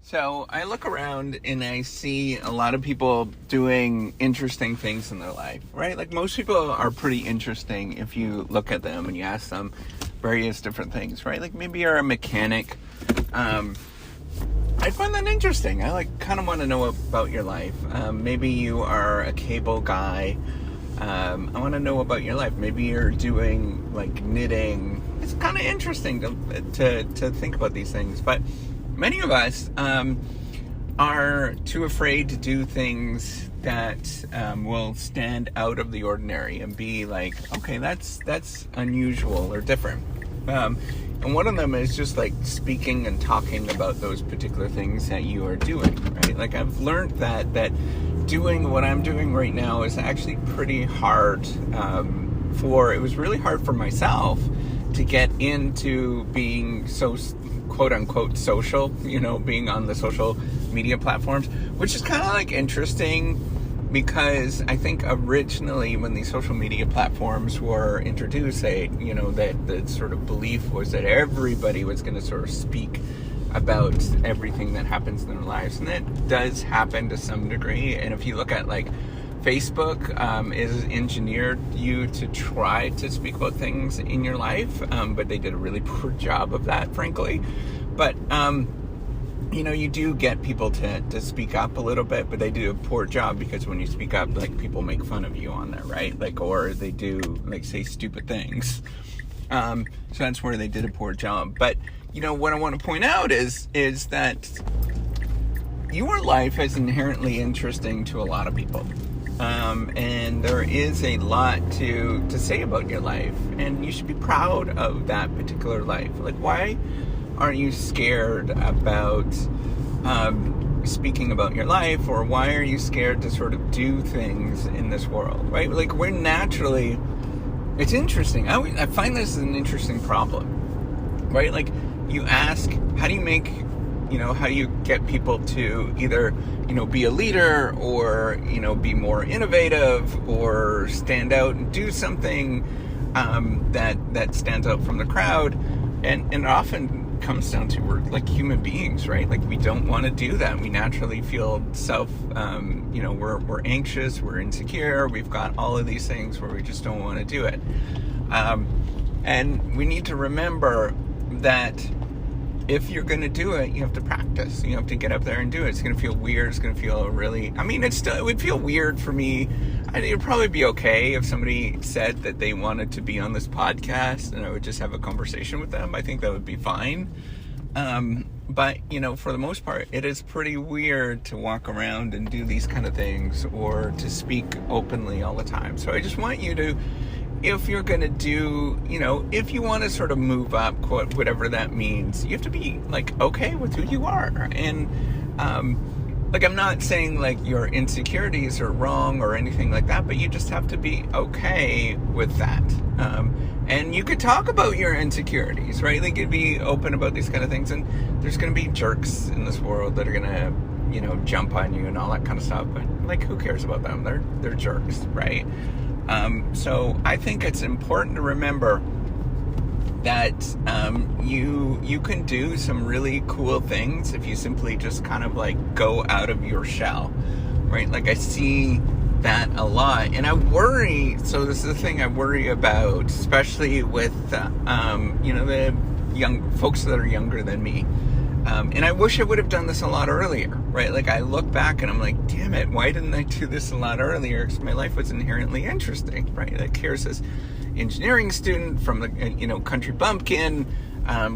So I look around and I see a lot of people doing interesting things in their life, right? Like most people are pretty interesting if you look at them and you ask them various different things, right? Like maybe you're a mechanic. I find that interesting. I kind of want to know about your life. Maybe you are a cable guy. I want to know about your life. Maybe you're doing like knitting. It's kind of interesting to think about these things, but many of us are too afraid to do things that will stand out of the ordinary and be like, okay, that's unusual or different. And one of them is just like speaking and talking about those particular things that you are doing, right? Like I've learned that doing what I'm doing right now is actually pretty hard. It was really hard for myself to get into being so quote unquote social, being on the social media platforms, which is kind of like interesting because I think originally when these social media platforms were introduced, that the sort of belief was that everybody was going to sort of speak about everything that happens in their lives. And that does happen to some degree. And if you look at like Facebook is engineered you to try to speak about things in your life, but they did a really poor job of that, frankly. But, you do get people to speak up a little bit, but they do a poor job because when you speak up, like people make fun of you on there, right? Like, or they do like say stupid things. So that's where they did a poor job. But, what I want to point out is that your life is inherently interesting to a lot of people. And there is a lot to say about your life, and you should be proud of that particular life. Like, why aren't you scared about speaking about your life, or why are you scared to sort of do things in this world, right? Like it's interesting. I find this is an interesting problem, right? Like you ask, how do you get people to either, be a leader or, be more innovative or stand out and do something that stands out from the crowd. And it often comes down to we're like human beings, right? Like we don't want to do that. We naturally feel we're anxious, we're insecure, we've got all of these things where we just don't want to do it. And we need to remember that if you're going to do it, you have to practice. You have to get up there and do it. It's going to feel weird. It's going to feel it would feel weird for me. It would probably be okay if somebody said that they wanted to be on this podcast and I would just have a conversation with them. I think that would be fine. But, for the most part, it is pretty weird to walk around and do these kind of things or to speak openly all the time. So I just want you to, if you're going to do, if you want to sort of move up, whatever that means, you have to be like okay with who you are. And I'm not saying like your insecurities are wrong or anything like that, but you just have to be okay with that. And you could talk about your insecurities, right? Like you'd be open about these kind of things, and there's going to be jerks in this world that are going to, jump on you and all that kind of stuff. But like, who cares about them? They're jerks, right? So I think it's important to remember that you can do some really cool things if you simply just kind of like go out of your shell, right? Like I see that a lot, and I worry. So this is the thing I worry about, especially with the young folks that are younger than me. And I wish I would have done this a lot earlier, right? Like I look back and I'm like, damn it, why didn't I do this a lot earlier? Because my life was inherently interesting, right? Like here's this engineering student from the, country bumpkin,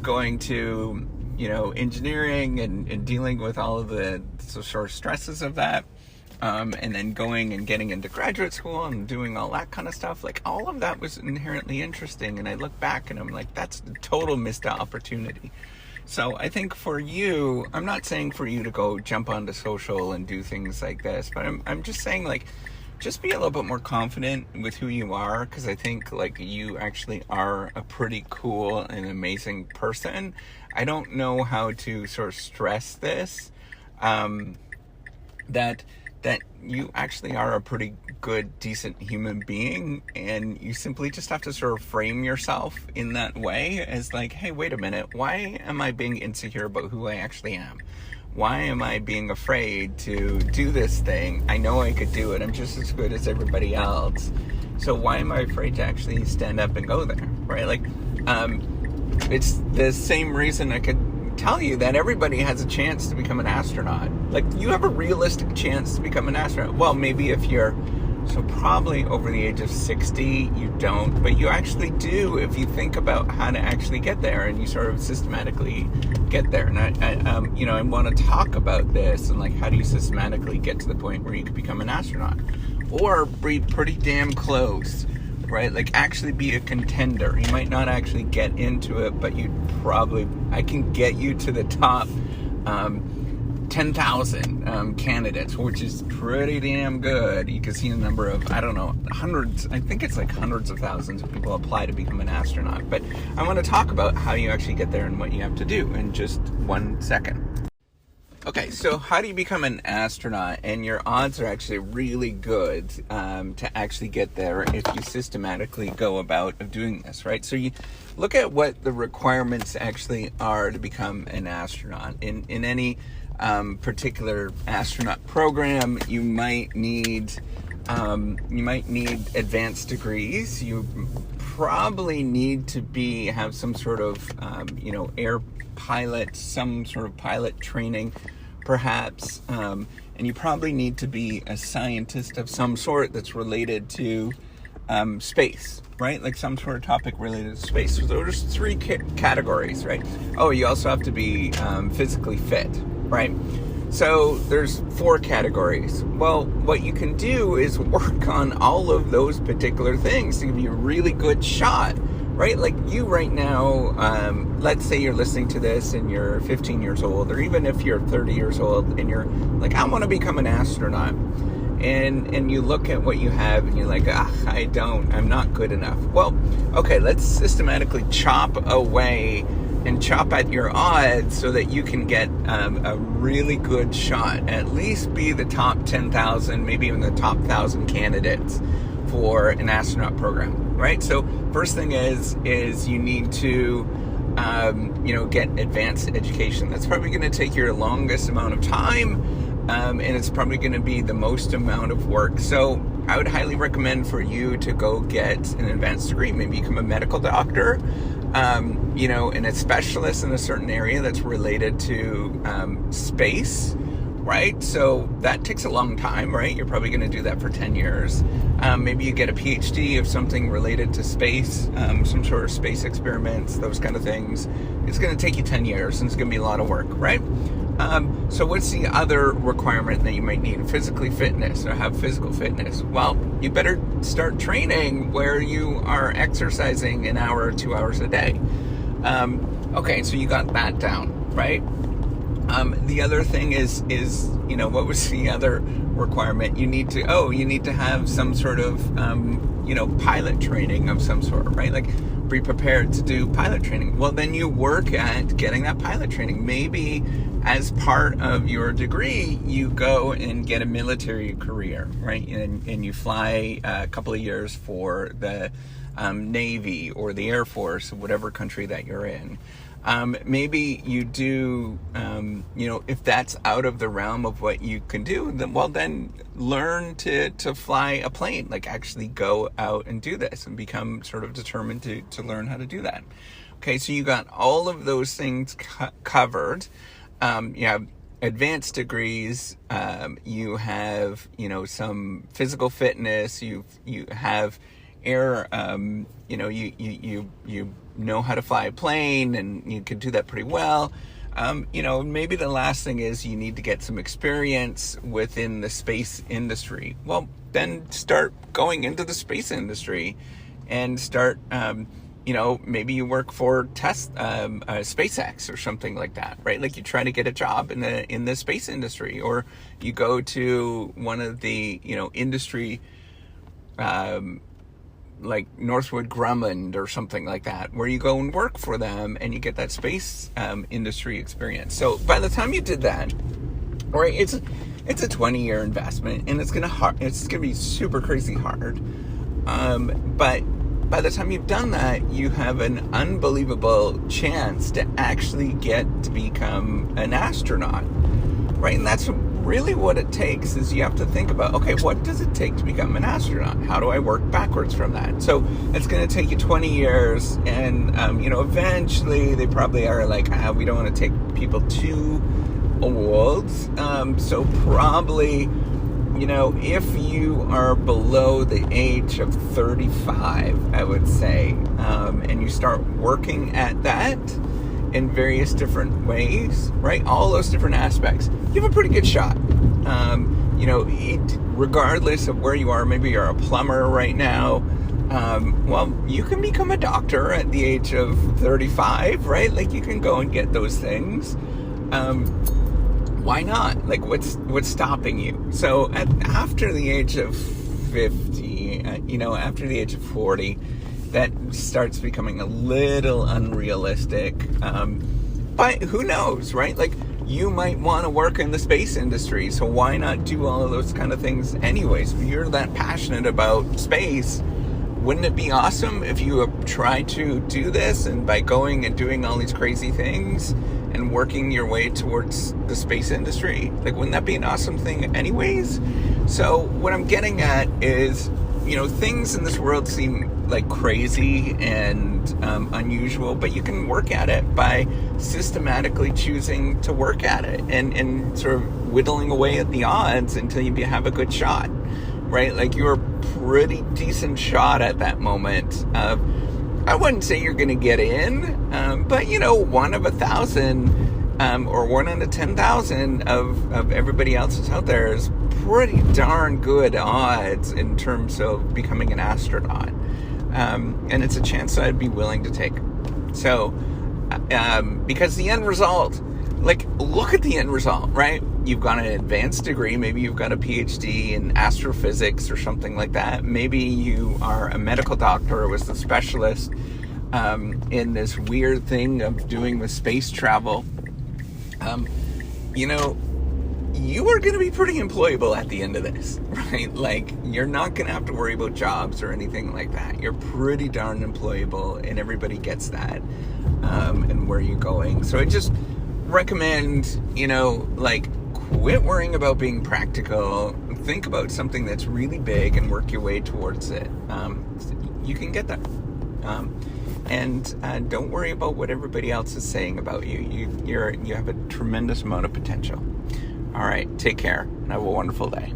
going to, engineering and dealing with all of the sort of stresses of that. And then going and getting into graduate school and doing all that kind of stuff. Like all of that was inherently interesting. And I look back and I'm like, that's a total missed opportunity. So I think for you, I'm not saying for you to go jump onto social and do things like this, but I'm just saying like, just be a little bit more confident with who you are, because I think like you actually are a pretty cool and amazing person. I don't know how to sort of stress this, that that you actually are a pretty good, decent human being, and you simply just have to sort of frame yourself in that way as like, hey, wait a minute, why am I being insecure about who I actually am? Why am I being afraid to do this thing? I know I could do it. I'm just as good as everybody else. So why am I afraid to actually stand up and go there, right? Like, it's the same reason I could tell you that everybody has a chance to become an astronaut. Like, you have a realistic chance to become an astronaut. Well, maybe if you're, so probably over the age of 60, you don't, but you actually do if you think about how to actually get there and you sort of systematically get there. And I want to talk about this and like, how do you systematically get to the point where you could become an astronaut or be pretty damn close, right? Like, actually be a contender. You might not actually get into it, but I can get you to the top 10,000 candidates, which is pretty damn good. You can see a number of, I don't know, hundreds, I think it's like hundreds of thousands of people apply to become an astronaut. But I want to talk about how you actually get there and what you have to do in just 1 second. Okay, so how do you become an astronaut? And your odds are actually really good to actually get there if you systematically go about doing this, right? So you look at what the requirements actually are to become an astronaut. In any particular astronaut program, you might need advanced degrees. You probably need to have some sort of air pilot, some sort of pilot training, perhaps, and you probably need to be a scientist of some sort that's related to space, right? Like some sort of topic related to space. So there's 3 categories, right? Oh, you also have to be physically fit, right? So there's 4 categories. Well, what you can do is work on all of those particular things to give you a really good shot, right? Like you right now, let's say you're listening to this and you're 15 years old, or even if you're 30 years old and you're like, I want to become an astronaut. And you look at what you have and you're like, I'm not good enough. Well, okay, let's systematically chop away and chop at your odds so that you can get a really good shot, at least be the top 10,000, maybe even the top 1,000 candidates for an astronaut program, right? So first thing is you need to get advanced education. That's probably going to take your longest amount of time, and it's probably going to be the most amount of work. So I would highly recommend for you to go get an advanced degree, maybe become a medical doctor, and a specialist in a certain area that's related to space, right? So that takes a long time, right? You're probably going to do that for 10 years. Maybe you get a PhD of something related to space, some sort of space experiments, those kind of things. It's going to take you 10 years and it's going to be a lot of work, right? So what's the other requirement that you might need? Physically fitness, or have physical fitness. Well, you better start training where you are exercising an hour or 2 hours a day. Okay, so you got that down, right? The other thing is what was the other requirement? You need to have some sort of pilot training of some sort, right? Like, be prepared to do pilot training. Well, then you work at getting that pilot training. Maybe as part of your degree, you go and get a military career, right? And you fly a couple of years for the Navy or the Air Force, whatever country that you're in. Maybe you do, if that's out of the realm of what you can do, then learn to fly a plane, like actually go out and do this and become sort of determined to learn how to do that. Okay, so you got all of those things covered. You have advanced degrees, you have, some physical fitness, you have air, you know how to fly a plane and you can do that pretty well. Maybe the last thing is you need to get some experience within the space industry. Well, then start going into the space industry and start, maybe you work for SpaceX or something like that, right? Like you try to get a job in the space industry, or you go to one of the, industry, like Northrop Grumman or something like that, where you go and work for them and you get that space industry experience. So by the time you did that, right, it's a 20-year investment, and it's gonna be super crazy hard. But by the time you've done that, you have an unbelievable chance to actually get to become an astronaut, right? And that's really what it takes. Is you have to think about, okay, what does it take to become an astronaut? How do I work backwards from that? So it's going to take you 20 years, and eventually they probably are like, we don't want to take people too old. So probably, if you are below the age of 35, I would say, and you start working at that in various different ways, right? All those different aspects, you have a pretty good shot. Regardless of where you are, maybe you're a plumber right now. Well, you can become a doctor at the age of 35, right? Like, you can go and get those things. Why not? Like, what's stopping you? So after the age of 50, after the age of 40, that starts becoming a little unrealistic. But who knows, right? Like, you might want to work in the space industry, so why not do all of those kind of things anyways? If you're that passionate about space, wouldn't it be awesome if you tried to do this, and by going and doing all these crazy things and working your way towards the space industry? Like, wouldn't that be an awesome thing anyways? So what I'm getting at is, things in this world seem like crazy and unusual, but you can work at it by systematically choosing to work at it and sort of whittling away at the odds until you have a good shot, right? Like, you're a pretty decent shot at that moment. I wouldn't say you're going to get in, but 1 of 1,000 or 1 out of 10,000 of everybody else that's out there is pretty darn good odds in terms of becoming an astronaut. And it's a chance that I'd be willing to take. So, because the end result, like, look at the end result, right? You've got an advanced degree. Maybe you've got a PhD in astrophysics or something like that. Maybe you are a medical doctor or was a specialist in this weird thing of doing with space travel. You are going to be pretty employable at the end of this, right? Like, you're not going to have to worry about jobs or anything like that. You're pretty darn employable, and everybody gets that, and where you're going. So I just recommend, quit worrying about being practical. Think about something that's really big and work your way towards it. You can get that. And don't worry about what everybody else is saying about you. You have a tremendous amount of potential. All right, take care, and have a wonderful day.